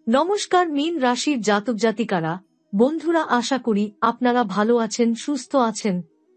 নমস্কার মীন রাশির জাতক জাতিকারা, বন্ধুরা, আশা করি আপনারা ভালো আছেন, সুস্থ আছেন।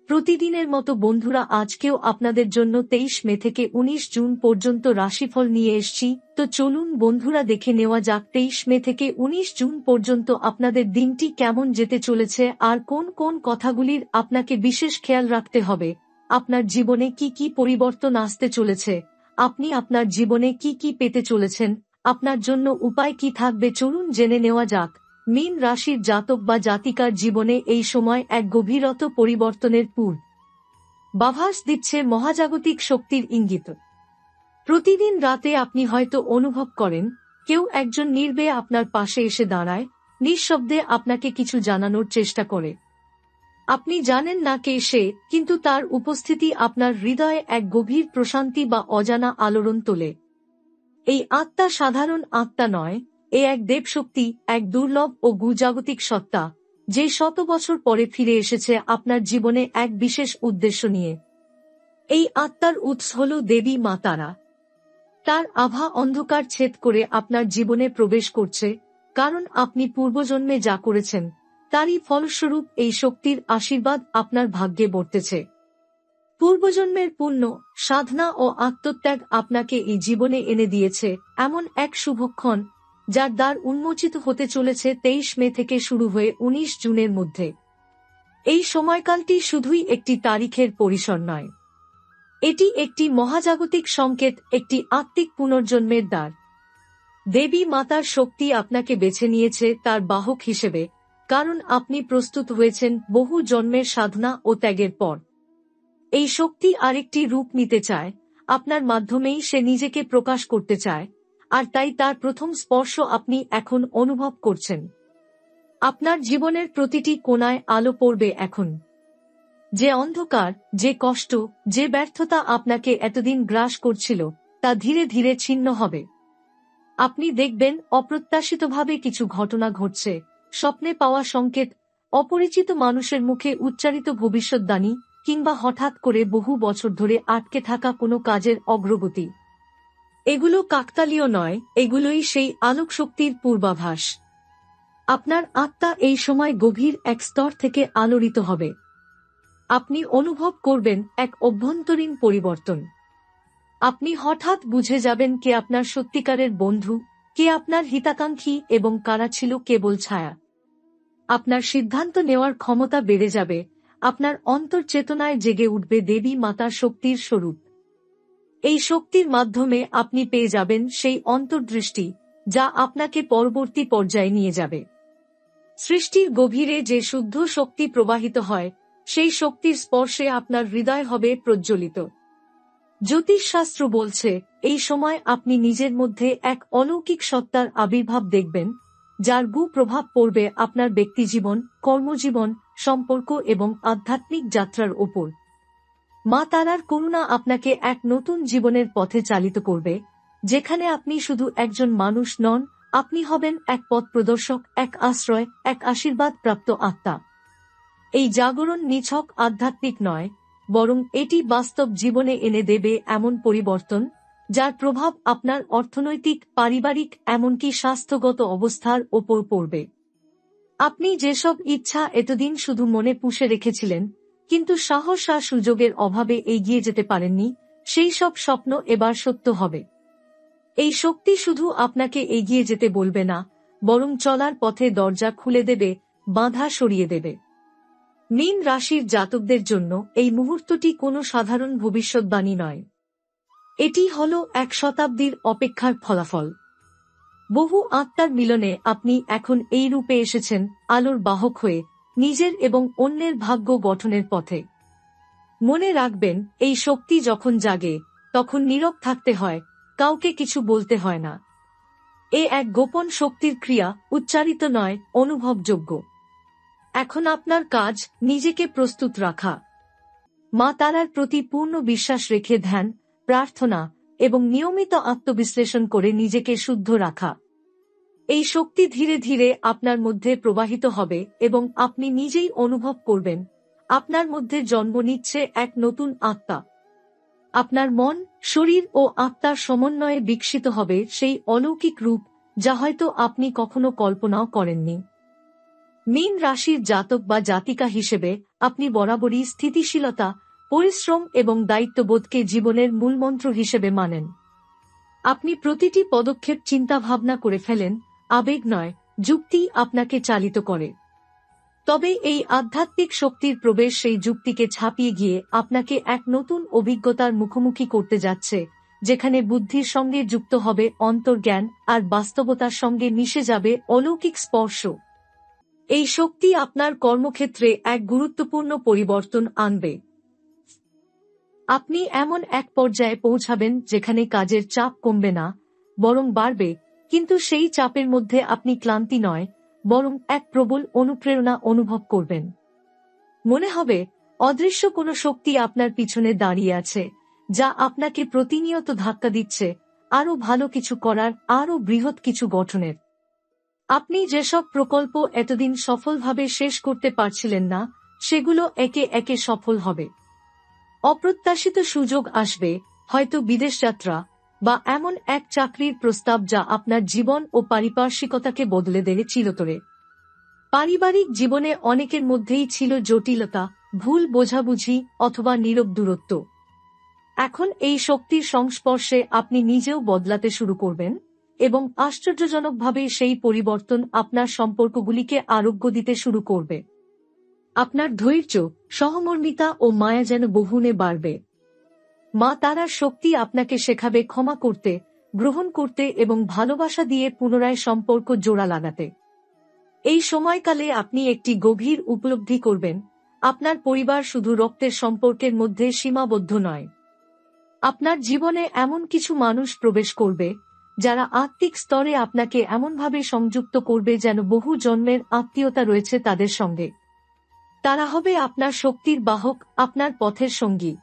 প্রতিদিনের মতো বন্ধুরা, আজকেও আপনাদের জন্য 23 মে থেকে 19 জুন পর্যন্ত রাশিফল নিয়ে এসেছি। তো চলুন বন্ধুরা, দেখে নেওয়া যাক 23 মে থেকে 19 জুন পর্যন্ত আপনাদের দিনটি কেমন যেতে চলেছে আর কোন কোন কথাগুলির আপনাকে বিশেষ খেয়াল রাখতে হবে। আপনার জীবনে কি কি পরিবর্তন আসতে চলেছে, আপনি আপনার জীবনে কি কি পেতে চলেছেন, আপনার জন্য উপায় কি থাকবে, চলুন জেনে নেওয়া যাক। মীন রাশির জাতক বা জাতিকার জীবনে এই সময় এক গভীরতর পরিবর্তনের পূর্বাভাস দিচ্ছে মহাজাগতিক শক্তির ইঙ্গিত। প্রতিদিন রাতে আপনি হয়তো অনুভব করেন কেউ একজন নির্ভয়ে আপনার পাশে এসে দাঁড়ায়, নিঃশব্দে আপনাকে কিছু জানানোর চেষ্টা করে। আপনি জানেন না কে সে, কিন্তু তার উপস্থিতি আপনার হৃদয়ে এক গভীর প্রশান্তি বা অজানা আলোড়ন তোলে। এই আত্মা সাধারণ আত্মা নয়, এ এক দেবশক্তি, এক দুর্লভ ও গুজাগতিক সত্তা, যে শত বছর পরে ফিরে এসেছে আপনার জীবনে এক বিশেষ উদ্দেশ্য নিয়ে। এই আত্মার উৎস হল দেবী মা তারা। তার আভা অন্ধকার ছেদ করে আপনার জীবনে প্রবেশ করছে, কারণ আপনি পূর্বজন্মে যা করেছেন তারই ফলস্বরূপ এই শক্তির আশীর্বাদ আপনার ভাগ্যে বর্তেছে। পূর্বজন্মের পুণ্য, সাধনা ও আত্মত্যাগ আপনাকে এই জীবনে এনে দিয়েছে এমন এক শুভক্ষণ, যার দ্বার উন্মোচিত হতে চলেছে 23 মে থেকে শুরু হয়ে 19 জুনের মধ্যে। এই সময়কালটি শুধুই একটি তারিখের পরিসর নয়, এটি একটি মহাজাগতিক সংকেত, একটি আত্মিক পুনর্জন্মের দ্বার। দেবী মাতার শক্তি আপনাকে বেছে নিয়েছে তার বাহক হিসেবে, কারণ আপনি প্রস্তুত হয়েছেন বহু জন্মের সাধনা ও ত্যাগের পর। এই শক্তি আরেকটি রূপ নিতে চায়, আপনার মাধ্যমেই সে নিজেকে প্রকাশ করতে চায়, আর তাই তার প্রথম স্পর্শ আপনি এখন অনুভব করছেন। আপনার জীবনের প্রতিটি কোণায় আলো পড়বে এখন। যে অন্ধকার, যে কষ্ট, যে ব্যর্থতা আপনাকে এতদিন গ্রাস করছিল, তা ধীরে ধীরে ছিন্ন হবে। আপনি দেখবেন অপ্রত্যাশিতভাবে কিছু ঘটনা ঘটছে, স্বপ্নে পাওয়া সংকেত, অপরিচিত মানুষের মুখে উচ্চারিত ভবিষ্যদ্বাণী, কিংবা হঠাৎ করে বহু বছর ধরে আটকে থাকা কোনো কাজের অগ্রগতি। এগুলো কাকতালীয় নয়, এগুলোই সেই আলোক শক্তির পূর্বাভাস। আপনার আত্মা এই সময় গভীর এক স্তর থেকে আলোড়িত হবে। আপনি অনুভব করবেন এক অভ্যন্তরীণ পরিবর্তন। আপনি হঠাৎ বুঝে যাবেন কে আপনার সত্যিকারের বন্ধু, কে আপনার হিতাকাঙ্ক্ষী এবং কারা ছিল কেবল ছায়া। আপনার সিদ্ধান্ত নেওয়ার ক্ষমতা বেড়ে যাবে, আপনার অন্তর্চেতনায় জেগে উঠবে দেবী মাতার শক্তির স্বরূপ। এই শক্তির মাধ্যমে আপনি পেয়ে যাবেন সেই অন্তর্দৃষ্টি, যা আপনাকে পরবর্তী পর্যায়ে নিয়ে যাবে। সৃষ্টির গভীরে যে শুদ্ধ শক্তি প্রবাহিত হয়, সেই শক্তির স্পর্শে আপনার হৃদয় হবে প্রজ্বলিত। জ্যোতিষশাস্ত্র বলছে, এই সময় আপনি নিজের মধ্যে এক অলৌকিক সত্তার আবির্ভাব দেখবেন, যার প্রভাব পড়বে আপনার ব্যক্তিজীবন, কর্মজীবন, সম্পর্ক এবং আধ্যাত্মিক যাত্রার ওপর। মা তারার করুণা আপনাকে এক নতুন জীবনের পথে চালিত করবে, যেখানে আপনি শুধু একজন মানুষ নন, আপনি হবেন এক পথ প্রদর্শক, এক আশ্রয়, এক আশীর্বাদ প্রাপ্ত আত্মা। এই জাগরণ নিছক আধ্যাত্মিক নয়, বরং এটি বাস্তব জীবনে এনে দেবে এমন পরিবর্তন, যার প্রভাব আপনার অর্থনৈতিক, পারিবারিক, এমনকি স্বাস্থ্যগত অবস্থার ওপর পড়বে। আপনি যেসব ইচ্ছা এতদিন শুধু মনে পুষে রেখেছিলেন, কিন্তু সাহস আর সুযোগের অভাবে এগিয়ে যেতে পারেননি, সেই সব স্বপ্ন এবার সত্য হবে। এই শক্তি শুধু আপনাকে এগিয়ে যেতে বলবে না, বরং চলার পথে দরজা খুলে দেবে, বাধা সরিয়ে দেবে। মীন রাশির জাতকদের জন্য এই মুহূর্তটি কোনো সাধারণ ভবিষ্যদ্বাণী নয়। এটি হল এক শতাব্দীর অপেক্ষার ফলাফল। বহু আত্মার মিলনে আপনি এখন এই রূপে এসেছেন, আলোর বাহক হয়ে, নিজের এবং অন্যের ভাগ্য গঠনের পথে। মনে রাখবেন, এই শক্তি যখন জাগে, তখন নীরব থাকতে হয়, কাউকে কিছু বলতে হয় না। এ এক গোপন শক্তির ক্রিয়া, উচ্চারিত নয়, অনুভবযোগ্য। এখন আপনার কাজ নিজেকে প্রস্তুত রাখা। মা তারার প্রতি পূর্ণ বিশ্বাস রেখে ধ্যান, প্রার্থনা এবং নিয়মিত আত্মবিশ্লেষণ করে নিজেকে শুদ্ধ রাখা। এই শক্তি ধীরে ধীরে আপনার মধ্যে প্রবাহিত হবে এবং আপনি নিজেই অনুভব করবেন, আপনার মধ্যে জন্ম নিচ্ছে এক নতুন আত্মা। আপনার মন, শরীর ও আত্মার সমন্বয়ে বিকশিত হবে সেই অলৌকিক রূপ, যা হয়তো আপনি কখনো কল্পনাও করেননি। মীন রাশির জাতক বা জাতিকা হিসেবে আপনি বরাবরই স্থিতিশীলতা, পরিশ্রম এবং দায়িত্ববোধকে জীবনের মূলমন্ত্র হিসেবে মানেন। আপনি প্রতিটি পদক্ষেপ চিন্তাভাবনা করে ফেলেন, আবেগ নয়, যুক্তি আপনাকে চালিত করে। তবে এই আধ্যাত্মিক শক্তির প্রবেশ সেই যুক্তিকে ছাপিয়ে গিয়ে আপনাকে এক নতুন অভিজ্ঞতার মুখোমুখি করতে যাচ্ছে, যেখানে বুদ্ধির সঙ্গে যুক্ত হবে অন্তর্জ্ঞান আর বাস্তবতার সঙ্গে মিশে যাবে অলৌকিক স্পর্শ। এই শক্তি আপনার কর্মক্ষেত্রে এক গুরুত্বপূর্ণ পরিবর্তন আনবে। আপনি এমন এক পর্যায়ে পৌঁছাবেন যেখানে কাজের চাপ কমবে না, বরং বাড়বে, কিন্তু সেই চাপের মধ্যে আপনি ক্লান্তি নয়, বরং এক প্রবল অনুপ্রেরণা অনুভব করবেন। মনে হবে অদৃশ্য কোনো শক্তি আপনার পিছনে দাঁড়িয়ে আছে, যা আপনাকে প্রতিনিয়ত ধাক্কা দিচ্ছে আরও ভালো কিছু করার, আরও বৃহৎ কিছু গঠনের। আপনি যেসব প্রকল্প এতদিন সফলভাবে শেষ করতে পারছিলেন না, সেগুলো একে একে সফল হবে। অপ্রত্যাশিত সুযোগ আসবে, হয়তো বিদেশ যাত্রা বা এমন এক চাকরির প্রস্তাব যা আপনার জীবন ও পারিপার্শ্বিকতাকে বদলে দেবে চিরতরে। পারিবারিক জীবনে অনেকের মধ্যেই ছিল জটিলতা, ভুল বোঝাবুঝি অথবা নীরব দূরত্ব। এখন এই শক্তির সংস্পর্শে আপনি নিজেও বদলাতে শুরু করবেন, এবং আশ্চর্যজনকভাবে সেই পরিবর্তন আপনার সম্পর্কগুলিকে আরোগ্য দিতে শুরু করবে। আপনার ধৈর্য, সহমর্মিতা ও মায়া যেন বহুগুণে বাড়বে। মা তারার শক্তি আপনাকে শেখাবে ক্ষমা করতে, গ্রহণ করতে এবং ভালোবাসা দিয়ে পুনরায় সম্পর্ক জোড়া লাগাতে। এই সময়কালে আপনি একটি গভীর উপলব্ধি করবেন, আপনার পরিবার শুধু রক্তের সম্পর্কের মধ্যে সীমাবদ্ধ নয়। আপনার জীবনে এমন কিছু মানুষ প্রবেশ করবে, যারা আত্মিক স্তরে আপনাকে এমনভাবে সংযুক্ত করবে যেন বহু জন্মের আত্মীয়তা রয়েছে তাদের সঙ্গে। তারা হবে আপনার শক্তির বাহক, আপনার পথের সঙ্গী।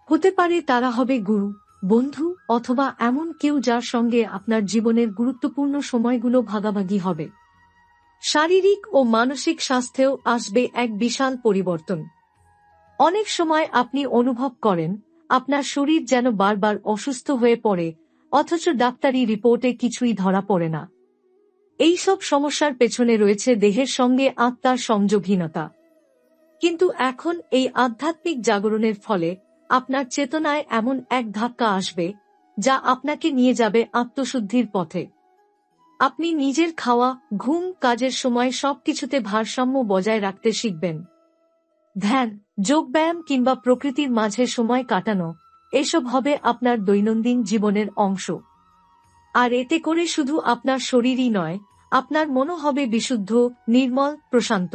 হতে পারে তারা হবে গুরু, বন্ধু অথবা এমন কেউ যার সঙ্গে আপনার জীবনের গুরুত্বপূর্ণ সময়গুলো ভাগাভাগি হবে। শারীরিক ও মানসিক স্বাস্থ্যেও আসবে এক বিশাল পরিবর্তন। অনেক সময় আপনি অনুভব করেন আপনার শরীর যেন বারবার অসুস্থ হয়ে পড়ে, অথচ ডাক্তারি রিপোর্টে কিছুই ধরা পড়ে না। এইসব সমস্যার পেছনে রয়েছে দেহের সঙ্গে আত্মার সংযোগহীনতা। কিন্তু এখন এই আধ্যাত্মিক জাগরণের ফলে আপনার চেতনায় এমন এক ধাক্কা আসবে, যা আপনাকে নিয়ে যাবে আত্মশুদ্ধির পথে। আপনি নিজের খাওয়া, ঘুম, কাজের সময় সবকিছুতে ভারসাম্য বজায় রাখতে শিখবেন। ধ্যান, যোগব্যায়াম কিংবা প্রকৃতির মাঝে সময় কাটানো, এসব হবে আপনার দৈনন্দিন জীবনের অংশ। আর এতে করে শুধু আপনার শরীরই নয়, আপনার মনও হবে বিশুদ্ধ, নির্মল, প্রশান্ত।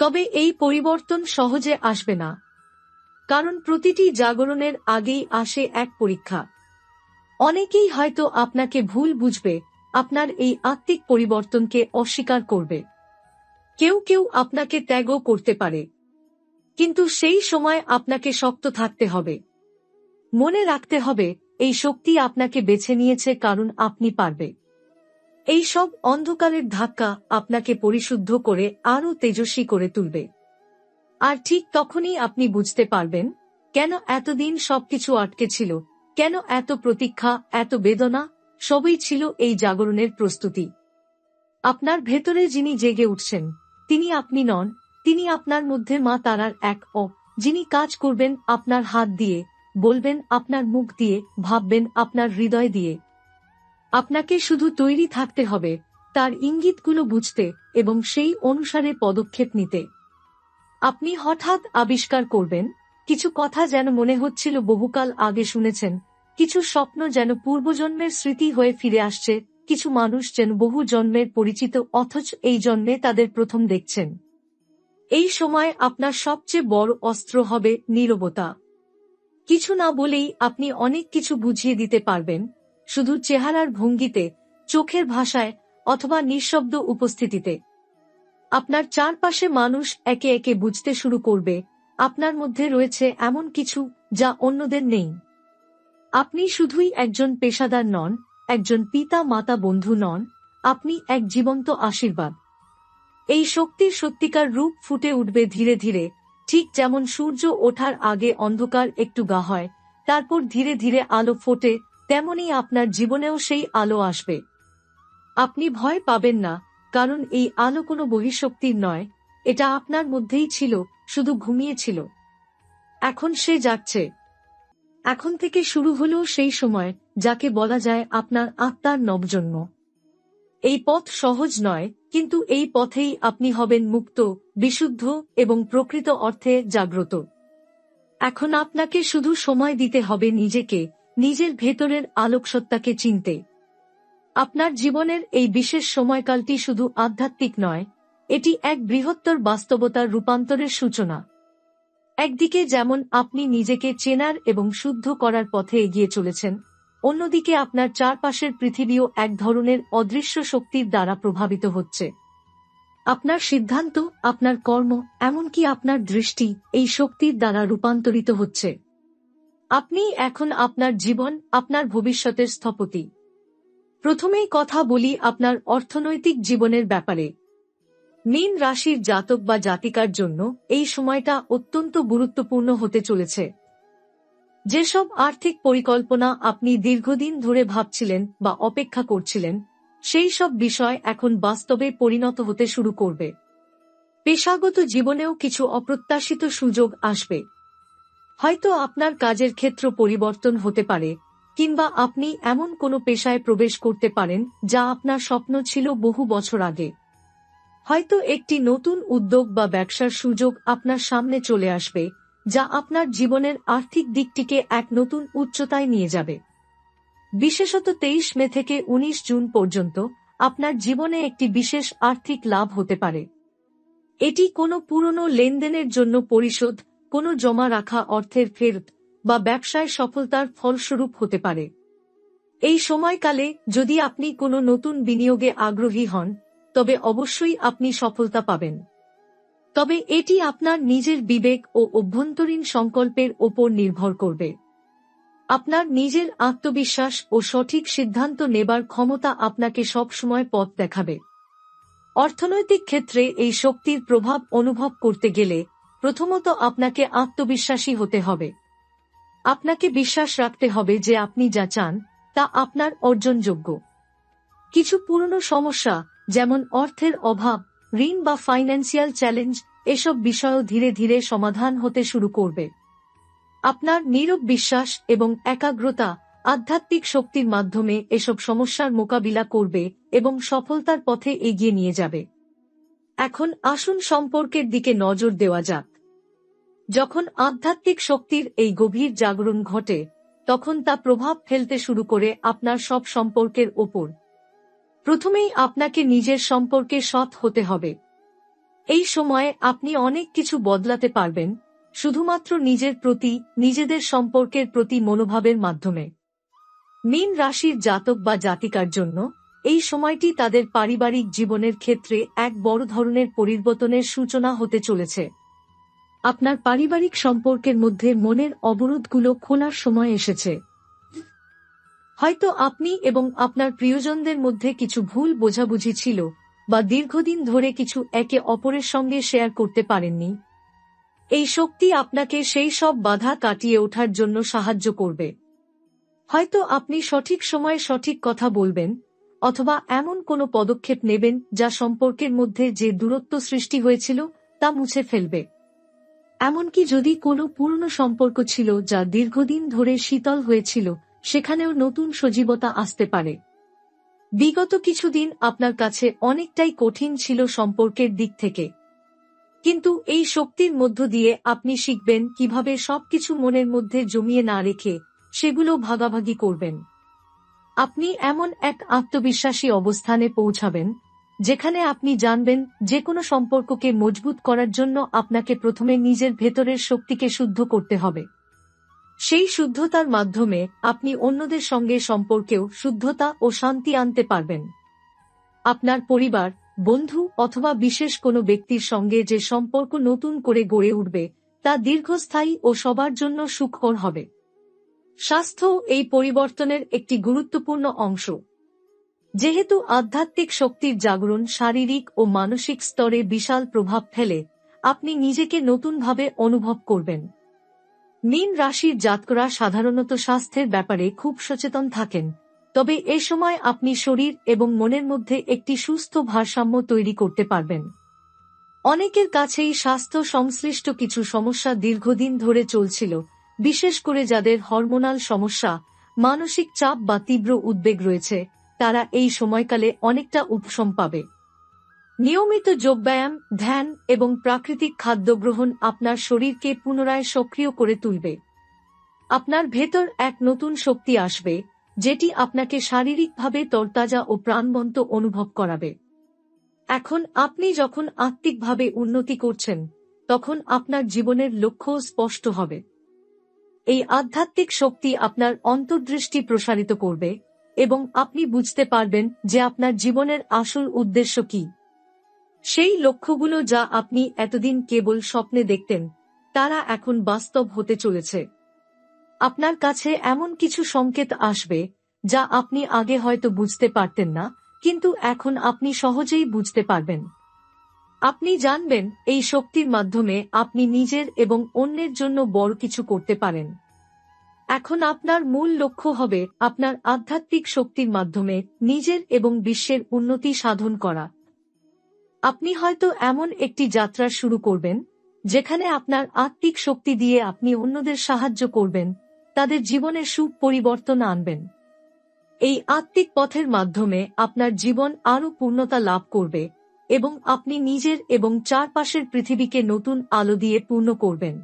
তবে এই পরিবর্তন সহজে আসবে না, কারণ প্রতিটি জাগরণের আগেই আসে এক পরীক্ষা। অনেকেই হয়তো আপনাকে ভুল বুঝবে, আপনার এই আত্মিক পরিবর্তনকে অস্বীকার করবে। কেউ কেউ আপনাকে ত্যাগও করতে পারে। কিন্তু সেই সময় আপনাকে শক্ত থাকতে হবে। মনে রাখতে হবে, এই শক্তি আপনাকে বেছে নিয়েছে কারণ আপনি পারবে। এই সব অন্ধকারের ধাক্কা আপনাকে পরিশুদ্ধ করে আরও তেজস্বী করে তুলবে। আর ঠিক তখনই আপনি বুঝতে পারবেন, কেন এতদিন সবকিছু আটকে ছিল, কেন এত প্রতীক্ষা, এত বেদনা, সবই ছিল এই জাগরণের প্রস্তুতি। আপনার ভেতরে যিনি জেগে উঠছেন, তিনি আপনি নন, তিনি আপনার মধ্যে মা তারার এক যিনি কাজ করবেন আপনার হাত দিয়ে, বলবেন আপনার মুখ দিয়ে, ভাববেন আপনার হৃদয় দিয়ে। আপনাকে শুধু তৈরি থাকতে হবে তার ইঙ্গিতগুলো বুঝতে এবং সেই অনুসারে পদক্ষেপ নিতে। আপনি হঠাৎ আবিষ্কার করবেন, কিছু কথা যেন মনে হচ্ছিল বহুকাল আগে শুনেছেন, কিছু স্বপ্ন যেন পূর্বজন্মের স্মৃতি হয়ে ফিরে আসছে, কিছু মানুষ যেন বহু জন্মের পরিচিত অথচ এই জন্মে তাদের প্রথম দেখছেন। এই সময় আপনার সবচেয়ে বড় অস্ত্র হবে নীরবতা। কিছু না বলেই আপনি অনেক কিছু বুঝিয়ে দিতে পারবেন, শুধু চেহারার ভঙ্গিতে, চোখের ভাষায় অথবা নিঃশব্দ উপস্থিতিতে। আপনার চারপাশে মানুষ একে একে বুঝতে শুরু করবে, আপনার মধ্যে রয়েছে এমন কিছু যা অন্যদের নেই। আপনি শুধুই একজন পেশাদার নন, একজন পিতা, মাতা, বন্ধু নন, আপনি এক জীবন্ত আশীর্বাদ। এই শক্তির সত্যিকার রূপ ফুটে উঠবে ধীরে ধীরে, ঠিক যেমন সূর্য ওঠার আগে অন্ধকার একটু গা হয়, তারপর ধীরে ধীরে আলো ফোটে, তেমনি আপনার জীবনেও সেই আলো আসবে। আপনি ভয় পাবেন না, কারণ এই আলো কোনো বহিঃশক্তির নয়, এটা আপনার মধ্যেই ছিল, শুধু ঘুমিয়েছিল। এখন সে যাচ্ছে। এখন থেকে শুরু হলো সেই সময় যাকে বলা যায় আপনার আত্মার নবজন্ম। এই পথ সহজ নয়, কিন্তু এই পথেই আপনি হবেন মুক্ত, বিশুদ্ধ এবং প্রকৃত অর্থে জাগ্রত। এখন আপনাকে শুধু সময় দিতে হবে নিজেকে, নিজের ভেতরের আলোকসত্তাকে চিনতে। আপনার জীবনের এই বিশেষ সময়কালটি শুধু আধ্যাত্মিক নয়, এটি এক বৃহত্তর বাস্তবতার রূপান্তরের সূচনা। একদিকে যেমন আপনি নিজেকে চেনার এবং শুদ্ধ করার পথে এগিয়ে চলেছেন, অন্যদিকে আপনার চারপাশের পৃথিবীও এক ধরনের অদৃশ্য শক্তির দ্বারা প্রভাবিত হচ্ছে। আপনার সিদ্ধান্ত, আপনার কর্ম, এমনকি আপনার দৃষ্টি এই শক্তির দ্বারা রূপান্তরিত হচ্ছে। আপনি এখন আপনার জীবন, আপনার ভবিষ্যতের স্থপতি। প্রথমেই কথা বলি আপনার অর্থনৈতিক জীবনের ব্যাপারে। মীন রাশির জাতক বা জাতিকার জন্য এই সময়টা অত্যন্ত গুরুত্বপূর্ণ হতে চলেছে। যেসব আর্থিক পরিকল্পনা আপনি দীর্ঘদিন ধরে ভাবছিলেন বা অপেক্ষা করছিলেন, সেই সব বিষয় এখন বাস্তবে পরিণত হতে শুরু করবে। পেশাগত জীবনেও কিছু অপ্রত্যাশিত সুযোগ আসবে। হয়তো আপনার কাজের ক্ষেত্র পরিবর্তন হতে পারে, কিংবা আপনি এমন কোনো পেশায় প্রবেশ করতে পারেন যা আপনার স্বপ্ন ছিল বহু বছর আগে। হয়তো একটি নতুন উদ্যোগ বা ব্যবসার সুযোগ আপনার সামনে চলে আসবে, যা আপনার জীবনের আর্থিক দিকটিকে এক নতুন উচ্চতায় নিয়ে যাবে। বিশেষত 23 মে থেকে 19 জুন পর্যন্ত আপনার জীবনে একটি বিশেষ আর্থিক লাভ হতে পারে। এটি কোনো পুরনো লেনদেনের জন্য পরিশোধ, কোনো জমা রাখা অর্থের ফেরত, বা ব্যবসায় সফলতার ফলস্বরূপ হতে পারে। এই সময়কালে যদি আপনি কোনো নতুন বিনিয়োগে আগ্রহী হন, তবে অবশ্যই আপনি সফলতা পাবেন। তবে এটি আপনার নিজের বিবেক ও অভ্যন্তরীণ সংকল্পের ওপর নির্ভর করবে। আপনার নিজের আত্মবিশ্বাস ও সঠিক সিদ্ধান্ত নেবার ক্ষমতা আপনাকে সবসময় পথ দেখাবে। অর্থনৈতিক ক্ষেত্রে এই শক্তির প্রভাব অনুভব করতে গেলে প্রথমত আপনাকে আত্মবিশ্বাসী হতে হবে। আপনাকে বিশ্বাস রাখতে হবে যে আপনি যা চান তা আপনার অর্জনযোগ্য। কিছু পুরনো সমস্যা, যেমন অর্থের অভাব, ঋণ বা ফাইন্যান্সিয়াল চ্যালেঞ্জ, এসব বিষয়ও ধীরে ধীরে সমাধান হতে শুরু করবে। আপনার নীরব বিশ্বাস এবং একাগ্রতা আধ্যাত্মিক শক্তির মাধ্যমে এসব সমস্যার মোকাবিলা করবে এবং সফলতার পথে এগিয়ে নিয়ে যাবে। এখন আসুন সম্পর্কের দিকে নজর দেওয়া যাক। যখন আধ্যাত্মিক শক্তির এই গভীর জাগরণ ঘটে, তখন তা প্রভাব ফেলতে শুরু করে আপনার সব সম্পর্কের ওপর। প্রথমেই আপনাকে নিজের সম্পর্কে সৎ হতে হবে। এই সময়ে আপনি অনেক কিছু বদলাতে পারবেন, শুধুমাত্র নিজের প্রতি, নিজেদের সম্পর্কের প্রতি মনোভাবের মাধ্যমে। মীন রাশির জাতক বা জাতিকার জন্য এই সময়টি তাদের পারিবারিক জীবনের ক্ষেত্রে এক বড় ধরনের পরিবর্তনের সূচনা হতে চলেছে। আপনার পারিবারিক সম্পর্কের মধ্যে মনের অবরোধগুলো খোলার সময় এসেছে। হয়তো আপনি এবং আপনার প্রিয়জনদের মধ্যে কিছু ভুল বোঝাবুঝি ছিল, বা দীর্ঘদিন ধরে কিছু একে অপরের সঙ্গে শেয়ার করতে পারেননি। এই শক্তি আপনাকে সেই সব বাধা কাটিয়ে ওঠার জন্য সাহায্য করবে। হয়তো আপনি সঠিক সময়ে সঠিক কথা বলবেন, অথবা এমন কোনো পদক্ষেপ নেবেন যা সম্পর্কের মধ্যে যে দূরত্ব সৃষ্টি হয়েছিল তা মুছে ফেলবে। এমনকি যদি কোনো পুরনো সম্পর্ক ছিল যা দীর্ঘদিন ধরে শীতল হয়েছিল, সেখানেও নতুন সজীবতা আসতে পারে। বিগত কিছুদিন আপনার কাছে অনেকটাই কঠিন ছিল সম্পর্কের দিক থেকে, কিন্তু এই শক্তির মধ্য দিয়ে আপনি শিখবেন কিভাবে সবকিছু মনের মধ্যে জমিয়ে না রেখে সেগুলো ভাগাভাগি করবেন। আপনি এমন এক আত্মবিশ্বাসী অবস্থানে পৌঁছাবেন যেখানে আপনি জানবেন যে কোনো সম্পর্ককে মজবুত করার জন্য আপনাকে প্রথমে নিজের ভেতরের শক্তিকে শুদ্ধ করতে হবে। সেই শুদ্ধতার মাধ্যমে আপনি অন্যদের সঙ্গে সম্পর্কেও শুদ্ধতা ও শান্তি আনতে পারবেন। আপনার পরিবার, বন্ধু অথবা বিশেষ কোনো ব্যক্তির সঙ্গে যে সম্পর্ক নতুন করে গড়ে উঠবে তা দীর্ঘস্থায়ী ও সবার জন্য সুখকর হবে। স্বাস্থ্য এই পরিবর্তনের একটি গুরুত্বপূর্ণ অংশ। যেহেতু আধ্যাত্মিক শক্তির জাগরণ শারীরিক ও মানসিক স্তরে বিশাল প্রভাব ফেলে, আপনি নিজেকে নতুনভাবে অনুভব করবেন। মীন রাশির জাতকরা সাধারণত স্বাস্থ্যের ব্যাপারে খুব সচেতন থাকেন, তবে এ সময় আপনি শরীর এবং মনের মধ্যে একটি সুস্থ ভারসাম্য তৈরি করতে পারবেন। অনেকের কাছেই স্বাস্থ্য সংশ্লিষ্ট কিছু সমস্যা দীর্ঘদিন ধরে চলছিল, বিশেষ করে যাদের হরমোনাল সমস্যা, মানসিক চাপ বা তীব্র উদ্বেগ রয়েছে, তারা এই সময়কালে অনেকটা উপশম পাবে। নিয়মিত যোগব্যায়াম, ধ্যান এবং প্রাকৃতিক খাদ্য গ্রহণ আপনার শরীরকে পুনরায় সক্রিয় করে তুলবে। আপনার ভেতর এক নতুন শক্তি আসবে, যেটি আপনাকে শারীরিকভাবে তরতাজা ও প্রাণবন্ত অনুভব করাবে। এখন আপনি যখন আত্মিকভাবে উন্নতি করছেন, তখন আপনার জীবনের লক্ষ্য স্পষ্ট হবে। এই আধ্যাত্মিক শক্তি আপনার অন্তর্দৃষ্টি প্রসারিত করবে এবং আপনি বুঝতে পারবেন যে আপনার জীবনের আসল উদ্দেশ্য কি। সেই লক্ষ্যগুলো যা আপনি এতদিন কেবল স্বপ্নে দেখতেন, তারা এখন বাস্তব হতে চলেছে। আপনার কাছে এমন কিছু সংকেত আসবে যা আপনি আগে হয়তো বুঝতে পারতেন না, কিন্তু এখন আপনি সহজেই বুঝতে পারবেন। আপনি জানবেন এই শক্তির মাধ্যমে আপনি নিজের এবং অন্যের জন্য বড় কিছু করতে পারেন। এখন আপনার মূল লক্ষ্য হবে আপনার আধ্যাত্মিক শক্তির মাধ্যমে নিজের এবং বিশ্বের উন্নতি সাধন করা। আপনি হয়তো এমন একটি যাত্রা শুরু করবেন, যেখানে আপনার আত্মিক শক্তি দিয়ে আপনি অন্যদের সাহায্য করবেন, তাদের জীবনের সুপরিবর্তন আনবেন। এই আত্মিক পথের মাধ্যমে আপনার জীবন আরও পূর্ণতা লাভ করবে এবং আপনি নিজের এবং চারপাশের পৃথিবীকে নতুন আলো দিয়ে পূর্ণ করবেন।